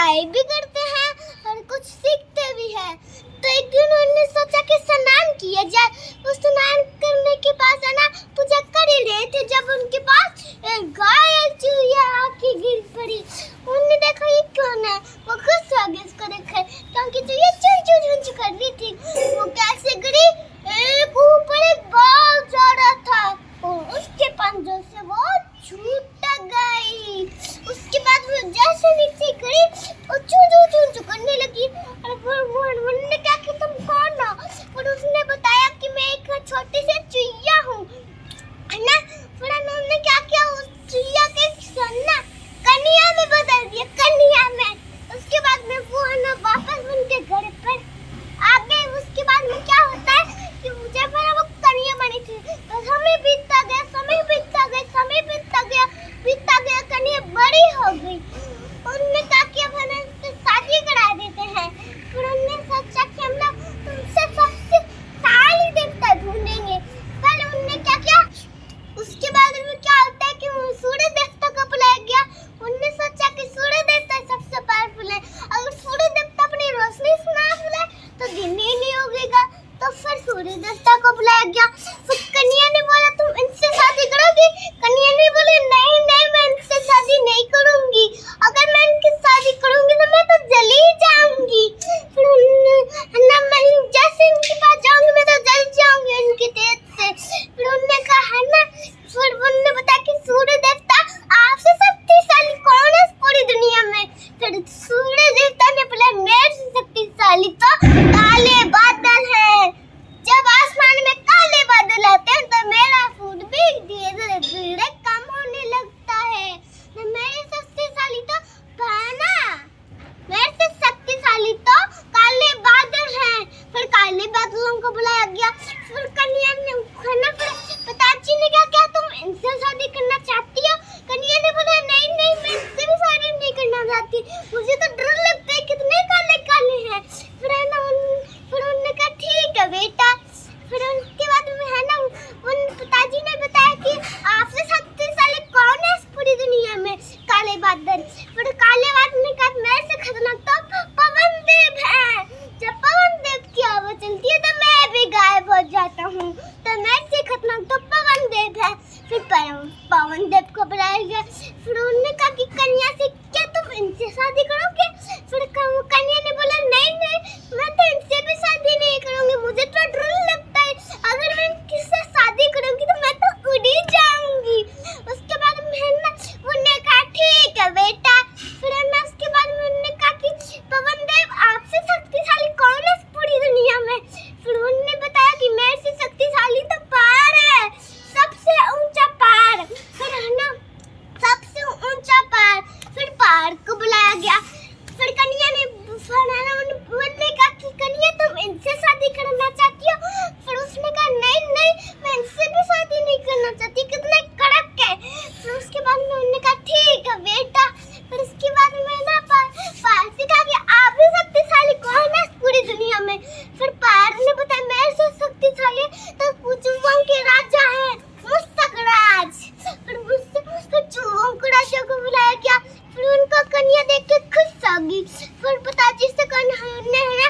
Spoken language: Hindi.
पढ़ाई भी करते हैं और कुछ सीखते भी हैं। तो एक दिन उन्होंने सोचा कि स्नान किया जाए। उस स्नान करने के पास है ना पूजा कर ही रहे थे जब उनके पास एक गाय चूहिया आके गिर पड़ी। उन्होंने देखा ये कौन है, वो खुश हो गए इसको देख क्योंकि चूहिया चुन कर रही थी। वो कैसे गिरी, एक ऊपर एक बाल जा रहा था और उसके पंजों से वो छूट गई। उसके बाद वो जैसे नीचे गिरी वो चू करने लगी और उन्होंने कहा कि तुम कौन हो, और उसने बताया कि मैं एक छोटी सी चुहिया हूँ, है ना। फिर उन्होंने क्या किया, उस चुहिया के सन्ना कन्या में बदल दिया, कन्या में। उसके बाद में वो है ना वापस उनके घर पर आ गए। उसके बाद में क्या होता है कि मुझे पर वो कन्या बनी थी, तो समय बीतता गया, कन्या बड़ी हो गई। उन्होंने कहा कि अब हम इससे शादी करा देते हैं। फिर उन्होंने सोचा कि हम लोग तुमसे सबसे सारी देवता ढूंढेंगे। पहले उन्होंने क्या किया, उसके बाद में क्या होता है कि सूर्य देवता को बुलाया गया। उन्होंने सोचा कि सूर्य देवता सबसे पावरफुल है, अगर सूर्य देवता अपनी रोशनी से ना बुलाए तो दिन ही नहीं उगेगा। तो फिर सूर्य देवता को बुलाया गया। फिर कन्या ने बोला तुम इनसे शादी करोगी? कन्या ने बोली नहीं मैं इनसे शादी नहीं करूंगी, अगर मैं इनकी शादी करूंगी तो मैं तो जली जाऊंगी। फिर ना मैं जैसे इनके पास जाऊंगी मैं तो जल जाऊंगी इनके तेज से। फिर उन्होंने कहा है ना, फिर उन्होंने बताया कि सूर्य देवता आपसे शक्तिशाली कौन है इस पूरी दुनिया में? फिर सूर्य देवता ने बोला मेरे से शक्तिशाली तो काले बादल है। जब आसमान में काले बादल आते हैं तो मेरा फूड भी धीरे धीरे कम होने लगता है। मेरे से शक्तिशाली तो मेरे से शक्तिशाली तो काले बादल हैं। फिर काले बादलों को बुलाया गया। फिर कन्या ने पिताजी ने क्या तुम इनसे शादी करना चाहती हो? कन्या ने बोला नहीं मैं इनसे भी शादी नहीं करना चाहती, मुझे तो डर लगता है कितने काले काले हैं। फिर उन्होंने कहा ठीक है बेटा। फिर उसके बाद में है ना उन पिताजी ने बताया कि आपसे शक्तिशाली कौन है इस पूरी दुनिया में? काले बादल। फिर काले बादल ने कहा मेरे से खतरनाक तो पवन देव है, जब पवन देव की आवाज चलती है तो मैं भी गायब हो जाता हूँ, तो मेरे से खतरनाक तो पवन देव है। फिर पवन देव को बुलाया गया। फिर उन्होंने कहा कि कन्या से क्या तुम इनसे शादी करोगे? फिर कन्या ने बोला नहीं मैं तो इनसे भी शादी नहीं करूंगी, मुझे तो डर लगता है, अगर मैं किससे शादी करूंगी तो मैं तो उड़ ही जाऊंगी। उसके बाद में ना उन्होंने कहा ठीक है बेटा। फिर ना उसके बाद में उन्होंने कहा कि पवन देव आपसे शक्तिशाली कौन है इस पूरी दुनिया में? फिर उन्होंने बताया कि मेरे से शक्तिशाली तो पहाड़ है, सबसे ऊंचा पहाड़। फिर है ना सबसे ऊंचा पहाड़। फिर पहाड़ को बुलाया गया। फिर कन्या ने बोलने का कि कन्या तुम इनसे शादी करना चाहती हो? फिर उसने कहा नहीं मैं इनसे भी शादी नहीं करना चाहती, कितने कड़क है। फिर उसके बाद में उन्होंने कहा ठीक है बेटा। फिर उसके बाद में ना पहाड़ से कहा कि आप भी शक्तिशाली कौन है इस पूरी दुनिया में? फिर पहाड़ ने बताया मेरे से शक्तिशाली तो चूहों के राजा है मुस्तकराज। फिर चूहों के राजा को बुलाया गया। फिर उनको कन्या देख के खुश हो गई। फिर पिताजी से कन्या